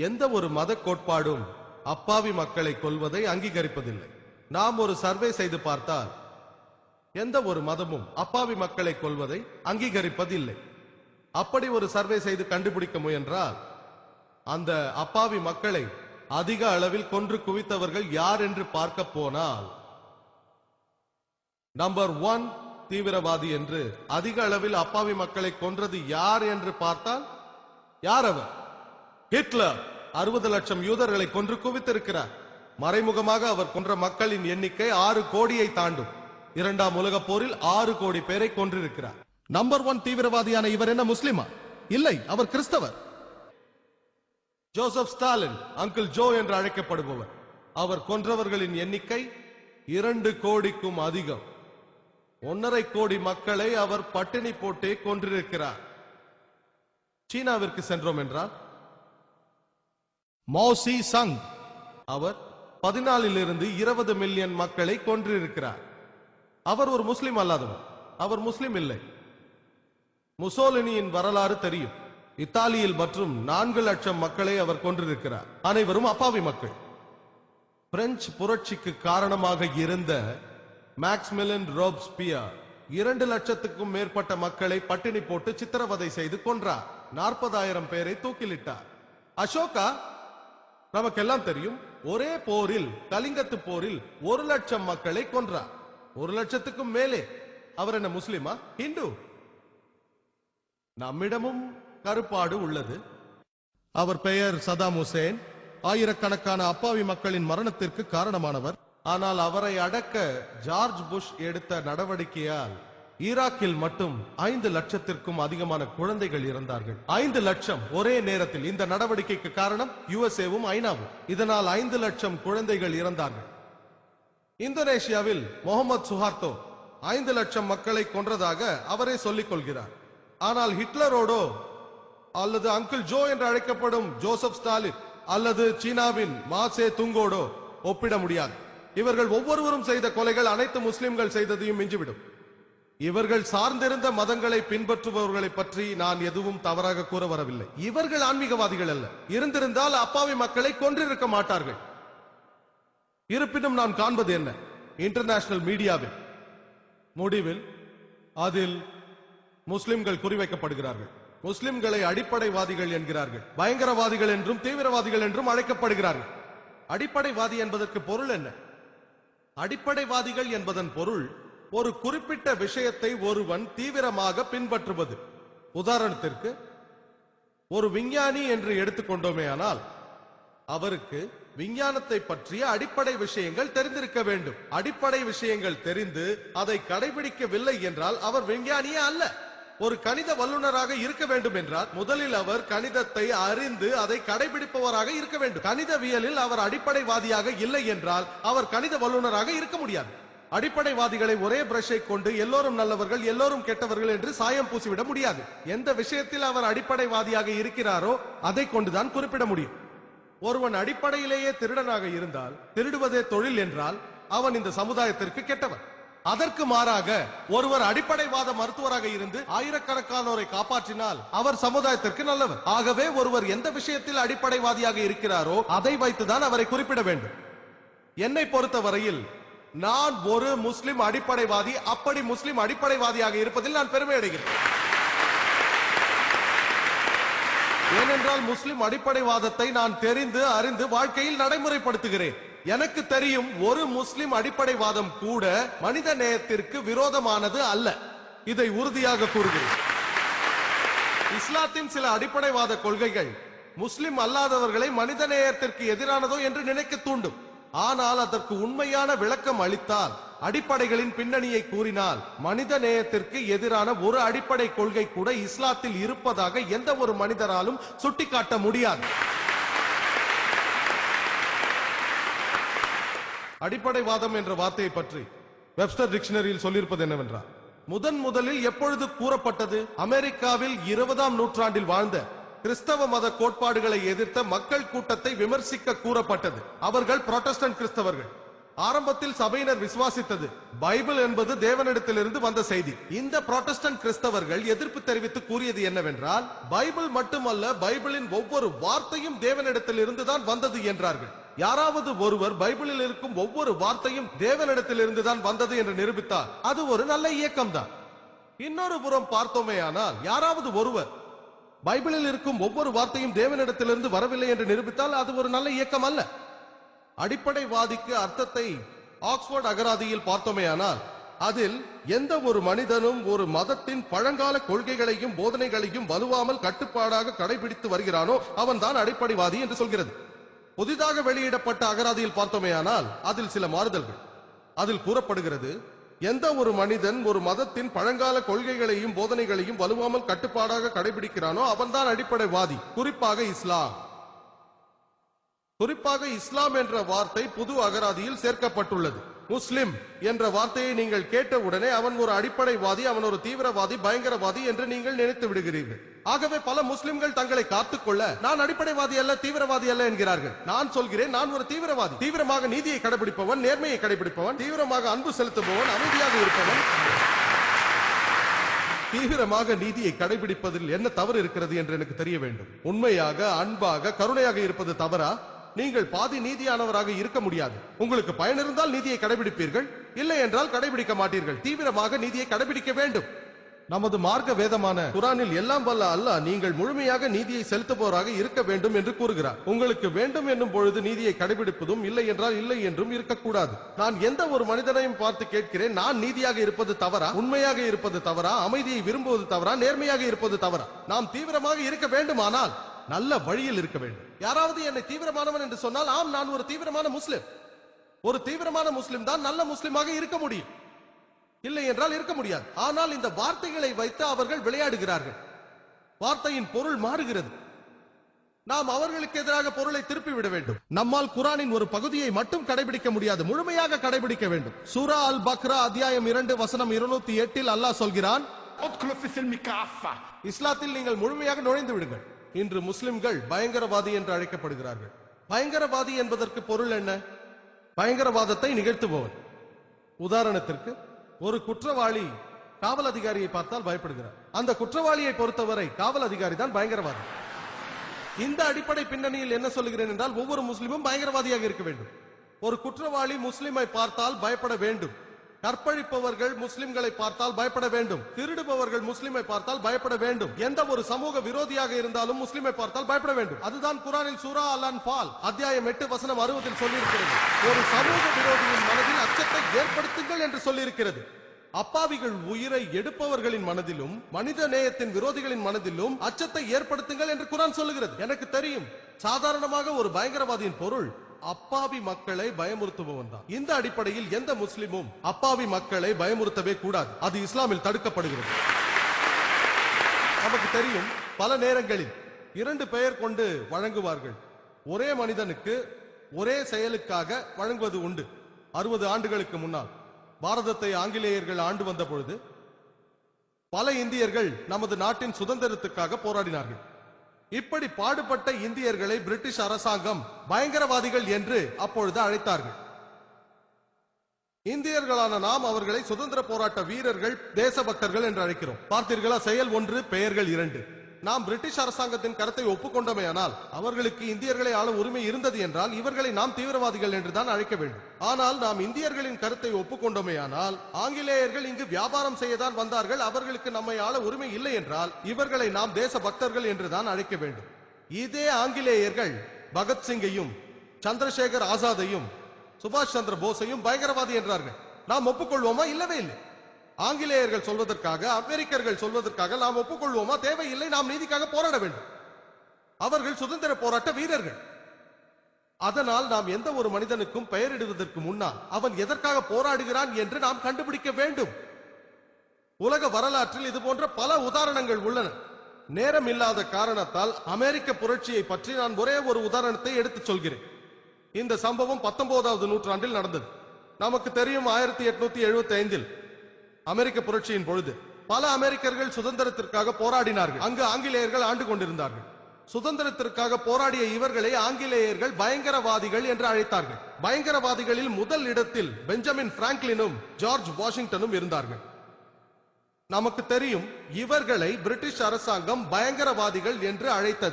எந்த ஒரு மத கோட்பாடும் அப்பாவி மக்களை கொல்வதை அங்கீகரிப்பதில்லை. நாம் ஒரு சர்வே செய்து பார்த்தால் எந்த ஒரு மதமும் அப்பாவி மக்களை கொல்வதை அங்கீகரிப்பதில்லை. அப்படி ஒரு சர்வே செய்து கண்டுபிடிக்க முயன்றால் அந்த அப்பாவி மக்களை அதிக அளவில் கொன்று குவித்தவர்கள் யார் என்று பார்க்க போனால் நம்பர் 1 தீவிரவாதி என்று அதிக அளவில் அப்பாவி மக்களை கொன்றது யார் என்று பார்த்தால் யார் அவர்? ஹிட்லர் 60 லட்சம் யூதர்களை கொன்று குவித்திருக்கிறார். மறைமுகமாக அவர் கொன்ற மக்களின் எண்ணிக்கை 6 கோடியை தாண்டும். 2ஆம் உலகப் போரில் 6 கோடி பேரை கொன்றிருக்கிறார். நம்பர் 1 தீவிரவாதியான இவர் என்ன முஸ்லிமா? இல்லை, அவர் கிறிஸ்தவர். ஜோசப் ஸ்டாலின், அங்கிள் ஜோ என்று அழைக்கப்படுபவர், அவர் கொன்றவர்களின் எண்ணிக்கை 2 கோடிக்கும் அதிகம். 1.5 கோடி மக்களை அவர் பட்டினி போட்டே கொன்றிருக்கிறார். சீனாவிற்கு சென்றோம் என்றால் மோசி சங், அவர் 14 to 20 மில்லியன் மக்களை கொன்றிருக்கிறார். அவர் ஒரு முஸ்லிம் அல்லாதவர், அவர் முஸ்லிம் இல்லை. முசோலினியின் வரலாறு தெரியும். இத்தாலியில் மற்றும் 4 லட்சம் மக்களை அவர் கொன்றிருக்கிறார். அனைவரும் அப்பாவி மக்கள். பிரெஞ்சு புரட்சிக்கு காரணமாக இருந்த மேக்ஸ்மிலன் ரோப்ஸ்பியர் 2 லட்சத்துக்கும் மேற்பட்ட மக்களை பட்டினி போட்டு சித்திரவதை செய்து கொன்றார். 40,000 பேரை தூக்கிலிட்டார். அசோகா, நமக்கெல்லாம் தெரியும், ஒரே போரில், கலிங்கத்து போரில் 1 லட்சம் மக்களை கொன்றார். 1 லட்சத்துக்கும் மேலே. அவர் என்ன முஸ்லிமா? ஹிந்து. நம்மிடமும் கருப்பாடு உள்ளது. அவர் பெயர் சதாம் ஹுசேன். ஆயிரக்கணக்கான அப்பாவி மக்களின் மரணத்திற்கு காரணமானவர். ஆனால் அவரை அடக்க ஜார்ஜ் புஷ் எடுத்த நடவடிக்கையால் ஈராக்கில் மட்டும் 5 லட்சத்திற்கும் அதிகமான குழந்தைகள் இறந்தார்கள். 5 லட்சம் ஒரே நேரத்தில். இந்த நடவடிக்கைக்கு காரணம் யுஎஸ்ஏவும் ஐநாவும். இதனால் 5 லட்சம் குழந்தைகள் இறந்தார்கள். இந்தோனேஷியாவில் முகமது சுஹார்த்தோ 5 லட்சம் மக்களை கொன்றதாக அவரே சொல்லிக் கொள்கிறார். ஆனால் ஹிட்லரோடோ அல்லது அங்கிள் ஜோ என்று அழைக்கப்படும் ஜோசப் ஸ்டாலின் அல்லது சீனாவின் மாசே துங்கோடோ ஒப்பிட முடியாது. இவர்கள் ஒவ்வொருவரும் செய்த கொலைகள் அனைத்து முஸ்லிம்கள் செய்ததையும் மிஞ்சிவிடும். இவர்கள் சார்ந்திருந்த மதங்களை பின்பற்றுபவர்களை பற்றி நான் எதுவும் தவறாக கூற வரவில்லை. இவர்கள் ஆன்மீகவாதிகள் அல்ல. இருந்திருந்தால் அப்பாவி மக்களை கொன்றிருக்க மாட்டார்கள். இருப்பினும் நான் காண்பது என்ன? இன்டர்நேஷனல் மீடியாவில் முடிவில் அதில் முஸ்லிம்கள் குறிவைக்கப்படுகிறார்கள். முஸ்லிம்களை அடிப்படைவாதிகள் என்கிறார்கள். பயங்கரவாதிகள் என்றும் தீவிரவாதிகள் என்றும் அழைக்கப்படுகிறார்கள். அடிப்படைவாதி என்பதற்கு பொருள் என்ன? அடிப்படைவாதிகள் என்பதன் பொருள் ஒரு குறிப்பிட்ட விஷயத்தை ஒருவன் தீவிரமாக பின்பற்றுவது. உதாரணத்திற்கு, ஒரு விஞ்ஞானி என்று எடுத்துக்கொண்டோமே ஆனால் அவருக்கு விஞ்ஞானத்தை பற்றிய அடிப்படை விஷயங்கள் தெரிந்திருக்க வேண்டும். அடிப்படை விஷயங்கள் தெரிந்து அதை கடைபிடிக்கவில்லை என்றால் அவர் விஞ்ஞானியே அல்ல. ஒரு கணித வல்லுநராக இருக்க வேண்டும் என்றால் முதலில் அவர் கணிதத்தை அறிந்து அதை கடைபிடிப்பவராக இருக்க வேண்டும். கணிதவியலில் அவர் அடிப்படைவாதியாக இல்லை என்றால் அவர் கணித வல்லுநராக இருக்க முடியாது. அடிப்படைவாதிகளை ஒரே பிரஷை கொண்டு எல்லோரும் நல்லவர்கள் எல்லோரும் கெட்டவர்கள் என்று சாயம் பூசிவிட முடியாது. எந்த விஷயத்தில் அவர் அடிப்படைவாதியாக இருக்கிறாரோ அதை கொண்டுதான் குறிப்பிட முடியும். ஒருவன் அடிப்படையிலேயே திருடனாக இருந்தால், திருடுவதே தொழில் என்றால் அவன் இந்த சமுதாயத்திற்கு கெட்டவன். அதற்கு மாறாக ஒருவர் அடிப்படைவாத மருத்துவராக இருந்து ஆயிரக்கணக்கானோரை காப்பாற்றினால் அவர் சமுதாயத்திற்கு நல்லவர். ஆகவே ஒருவர் எந்த விஷயத்தில் அடிப்படைவாதியாக இருக்கிறாரோ அதை வைத்துதான் அவரை குறிப்பிட வேண்டும். என்னை பொறுத்தவரையில் நான் ஒரு முஸ்லிம் அடிப்படைவாதி. அப்படி முஸ்லிம் அடிப்படைவாதியாக இருப்பதில் நான் பெருமை அடைகிறேன். ஏனென்றால் முஸ்லிம் அடிப்படைவாதத்தை நான் தெரிந்து அறிந்து வாழ்க்கையில் நடைமுறைப்படுத்துகிறேன். எனக்கு தெரியும், ஒரு முஸ்லிம் அடிப்படைவாதம் கூட மனித நேயத்திற்கு விரோதமானது அல்ல. இதை உறுதியாக கூறுகிறேன். இஸ்லாத்தின் சில அடிப்படைவாத கொள்கைகள் முஸ்லிம் அல்லாதவர்களை மனித நேயத்திற்கு எதிரானதோ என்று நினைக்க தூண்டும். ஆனால் அதற்கு உண்மையான விளக்கம் அளித்தால், அடிப்படைகளின் பின்னணியை கூறினால், மனித நேயத்திற்கு எதிரான ஒரு அடிப்படை கொள்கை கூட இஸ்லாத்தில் இருப்பதாக எந்த ஒரு மனிதராலும் சுட்டிக்காட்ட முடியாது. அடிப்படைவாதம் என்ற வார்த்தையை பற்றி வெப்ஸ்டர் டிக்ஷனரியில் சொல்லியிருப்பது என்னவென்றால், முதலில் எப்பொழுது கூறப்பட்டது? அமெரிக்காவில் 20ஆம் நூற்றாண்டில் வாழ்ந்த கிறிஸ்தவ மத கோட்பாடுகளை எதிர்த்த மக்கள் கூட்டத்தை விமர்சிக்க கூறப்பட்டது. அவர்கள் புராட்டஸ்டன்ட் கிறிஸ்தவர்கள். ஆரம்பத்தில் சபையினர் விசுவாசித்தது பைபிள் என்பது தேவனிடத்திலிருந்து வந்த செய்தி. இந்த புராட்டஸ்டன்ட் கிறிஸ்தவர்கள் எதிர்ப்பு தெரிவித்து கூறியது என்னவென்றால், பைபிள் மட்டுமல்ல, பைபிளின் ஒவ்வொரு வார்த்தையும் தேவனிடத்திலிருந்து தான் வந்தது என்றார்கள். யாராவது ஒருவர் பைபிளில் இருக்கும் ஒவ்வொரு வார்த்தையும் தேவனிடத்திலிருந்து தான் வந்தது என்று நிரூபித்தால் அது ஒரு நல்ல இயக்கம் தான். இன்னொரு புறம் பார்த்தோமேயானால், யாராவது ஒருவர் பைபிளில் இருக்கும் ஒவ்வொரு வார்த்தையும் தேவனிடத்திலிருந்து வரவில்லை என்று நிரூபித்தால் அது ஒரு நல்ல இயக்கம் அல்ல. அடிப்படைவாதிக்கு அர்த்தத்தை ஆக்ஸ்போர்ட் அகராதியில் பார்த்தோமேயானால், அதில் எந்த ஒரு மனிதனும் ஒரு மதத்தின் பழங்கால கொள்கைகளையும் போதனைகளையும் வலுவாமல் கட்டுப்பாடாக கடைபிடித்து வருகிறானோ அவன் தான் அடிப்படைவாதி என்று சொல்கிறது. புதிதாக வெளியிடப்பட்ட அகராதியில் பார்த்தோமேயானால் அதில் சில மாறுதல்கள். அதில் கூறப்படுகிறது, எந்த ஒரு மனிதன் ஒரு மதத்தின் பழங்கால கொள்கைகளையும் போதனைகளையும் வலுவாமல் கட்டுப்பாடாக கடைபிடிக்கிறானோ அவன் தான் அடிப்படைவாதி. குறிப்பாக இஸ்லாம் என்ற வார்த்தை புது அகராதியில் சேர்க்கப்பட்டுள்ளது. முஸ்லிம் என்ற வார்த்தையை நீங்கள் கேட்டவுடனே அவன் ஒரு அடிப்படைவாதி, அவன் ஒரு தீவிரவாதி, பயங்கரவாதி என்று நீங்கள் நினைத்து விடுகிறீர்கள். ஆகவே பல முஸ்லிம்கள் தங்களை காத்துக்கொள்ள நான் அடிப்படைவாதி அல்ல, தீவிரவாதி அல்ல என்கிறார்கள். நான் சொல்கிறேன், நான் ஒரு தீவிரவாதி. தீவிரமாக நீதியை கடைபிடிப்பவன், நேர்மையை கடைபிடிப்பவன், தீவிரமாக அன்பு செலுத்துபவன், அமைதியாக இருப்பவன். தீவிரமாக நீதியை கடைபிடிப்பதில் என்ன தவறு இருக்கிறது என்று எனக்கு தெரிய வேண்டும். உண்மையாக, அன்பாக, கருணையாக இருப்பது தவறா? நீங்கள் பாதி நீதியானவராக இருக்க முடியாது. உங்களுக்கு பயன் இருந்தால் நீதியை கடைபிடிப்பீர்கள், இல்லை என்றால் கடைபிடிக்க மாட்டீர்கள். தீவிரமாக நீதியை கடைபிடிக்க வேண்டும். நமது மார்க்க வேதமான குரானில் எல்லாம் வல்ல அல்லாஹ் நீங்கள் முழுமையாக நீதியை செலுத்துபவராக இருக்க வேண்டும் என்று கூறுகிறார். உங்களுக்கு வேண்டும் என்னும் பொழுது நீதியை கடைபிடிப்பதும், இல்லை என்றால் இல்லை என்றும் இருக்கக்கூடாது. நான் எந்த ஒரு மனிதனையும் பார்த்து கேட்கிறேன், நான் நீதியாக இருப்பது தவறா, உண்மையாக இருப்பது தவறா, அமைதியை விரும்புவது தவறா, நேர்மையாக இருப்பது தவறா? நாம் தீவிரமாக இருக்க வேண்டுமானால் நல்ல வழியில் இருக்க வேண்டும். யாராவது என்னை தீவிரமானவன் என்று சொன்னால், ஆம், நான் ஒரு தீவிரமான முஸ்லிம். ஒரு தீவிரமான முஸ்லிம் தான் நல்ல முஸ்லிமாக இருக்க முடியும், இல்லை என்றால் இருக்க முடியாது. ஆனால் இந்த வார்த்தைகளை வைத்து அவர்கள் விளையாடுகிறார்கள். வார்த்தையின் பொருள் மாறுகிறது. நாம் அவர்களுக்கு எதிராக பொருளை திருப்பி விட வேண்டும். நம்மால் குரானின் ஒரு பகுதியை மட்டும் கடைபிடிக்க முடியாது, முழுமையாக கடைபிடிக்க வேண்டும். சூரா அல் பக்ரா அத்தியாயம் 2 வசனம் 208 அல்லாஹ் சொல்கிறான், இஸ்லாத்தில் நீங்கள் முழுமையாக நுழைந்து விடுங்கள். இன்று முஸ்லிம்கள் பயங்கரவாதி என்று அழைக்கப்படுகிறார்கள். பயங்கரவாதி என்பதற்கு பொருள் என்ன? பயங்கரவாதத்தை நிகழ்த்துபவன். உதாரணத்திற்கு, ஒரு குற்றவாளி காவல் அதிகாரியை பார்த்தால் பயப்படுகிறார். அந்த குற்றவாளியை பொறுத்தவரை காவல் அதிகாரி தான் பயங்கரவாதி. இந்த அடிப்படை பின்னணியில் என்ன சொல்லுகிறேன் என்றால், ஒவ்வொரு முஸ்லிமும் பயங்கரவாதியாக இருக்க வேண்டும். ஒரு குற்றவாளி முஸ்லிமை பார்த்தால் பயப்பட வேண்டும். கற்பழிப்பவர்கள் முஸ்லிம்களை பார்த்தால் பயப்பட வேண்டும். திருடுபவர்கள் முஸ்லிமை பார்த்தால் பயப்பட வேண்டும். எந்த ஒரு சமூக விரோதியாக இருந்தாலும் முஸ்லிமை பார்த்தால் பயப்பட வேண்டும். அதுதான் குரானில் சூரா அல் அன்பால் அத்தியாயம் 8 வசனம் 60 சொல்லியிருக்கிறது. ஒரு சமூக விரோதியின் மனதில் அச்சத்தை ஏற்படுத்துங்கள் என்று சொல்லியிருக்கிறது. அப்பாவிகள் உயிரை எடுப்பவர்களின் மனதிலும், மனித நேயத்தின் விரோதிகளின் மனதிலும் அச்சத்தை ஏற்படுத்துங்கள் என்று குரான் சொல்லுகிறது. எனக்கு தெரியும், சாதாரணமாக ஒரு பயங்கரவாதியின் பொருள் அப்பாவி மக்களை பயமுறுத்துபவன் தான். இந்த அடிப்படையில் எந்த முஸ்லிமும் அப்பாவி மக்களை பயமுறுத்தவே கூடாது. அது இஸ்லாமில் தடுக்கப்படுகிறது. நமக்கு தெரியும், பல நேரங்களில் 2 பெயர் கொண்டு வழங்குவார்கள். ஒரே மனிதனுக்கு ஒரே செயலுக்காக வழங்குவது உண்டு. 60 ஆண்டுகளுக்கு முன்னால் பாரதத்தை ஆங்கிலேயர்கள் ஆண்டு வந்த பொழுது பல இந்தியர்கள் நமது நாட்டின் சுதந்திரத்துக்காக போராடினார்கள். இப்படி பாடுபட்ட இந்தியர்களை பிரிட்டிஷ் அரசாங்கம் பயங்கரவாதிகள் என்று அப்பொழுது அழைத்தார்கள். இந்தியர்களான நாம் அவர்களை சுதந்திர போராட்ட வீரர்கள், தேசபக்தர்கள் என்று அழைக்கிறோம். பார்த்தீர்களா? செயல் 1, பெயர்கள் 2. நாம் பிரிட்டிஷ் அரசாங்கத்தின் கருத்தை ஒப்புக்கொண்டோமேயானால், அவர்களுக்கு இந்தியர்களை ஆள உரிமை இருந்தது என்றால் இவர்களை நாம் தீவிரவாதிகள் என்று தான் அழைக்க வேண்டும். ஆனால் நாம் இந்தியர்களின் கருத்தை ஒப்புக்கொண்டோமேயானால், ஆங்கிலேயர்கள் இங்கு வியாபாரம் செய்யதான் வந்தார்கள், அவர்களுக்கு நம்மை ஆள உரிமை இல்லை என்றால் இவர்களை நாம் தேச பக்தர்கள் என்று தான் அழைக்க வேண்டும். இதே ஆங்கிலேயர்கள் பகத்சிங்கையும், சந்திரசேகர் ஆசாதையும், சுபாஷ் சந்திர போஸையும் பயங்கரவாதி என்றார்கள். நாம் ஒப்புக்கொள்வோமா? இல்லவே இல்லை. ஆங்கிலேயர்கள் சொல்வதற்காக, அமெரிக்கர்கள் சொல்வதற்காக நாம் ஒப்புக்கொள்வோமா? தேவையில்லை. நாம் நீதிக்காக போராட வேண்டும். அவர்கள் சுதந்திர போராட்ட வீரர்கள். அதனால் நாம் எந்த ஒரு மனிதனுக்கும் பெயரிடுவதற்கு முன்னால் அவன் எதற்காக போராடுகிறான் என்று நாம் கண்டுபிடிக்க வேண்டும். உலக வரலாற்றில் இது போன்ற பல உதாரணங்கள் உள்ளன. நேரம் இல்லாத காரணத்தால் அமெரிக்க புரட்சியை பற்றி நான் ஒரே ஒரு உதாரணத்தை எடுத்துச் சொல்கிறேன். இந்த சம்பவம் 19வது நூற்றாண்டில் நடந்தது. நமக்கு தெரியும், 1875 அமெரிக்க புரட்சியின் பொழுது பல அமெரிக்கர்கள் சுதந்திரத்திற்காக போராடினார்கள். அங்கு ஆங்கிலேயர்கள் ஆண்டு கொண்டிருந்தார்கள். சுதந்திரத்திற்காக போராடிய இவர்களை ஆங்கிலேயர்கள் பயங்கரவாதிகள் என்று அழைத்தார்கள். பயங்கரவாதிகளில் முதல் இடத்தில் பெஞ்சமின் பிராங்க்லினும் ஜார்ஜ் வாஷிங்டனும் இருந்தார்கள். நமக்கு தெரியும், இவர்களை பிரிட்டிஷ் அரசாங்கம் பயங்கரவாதிகள் என்று அழைத்தது.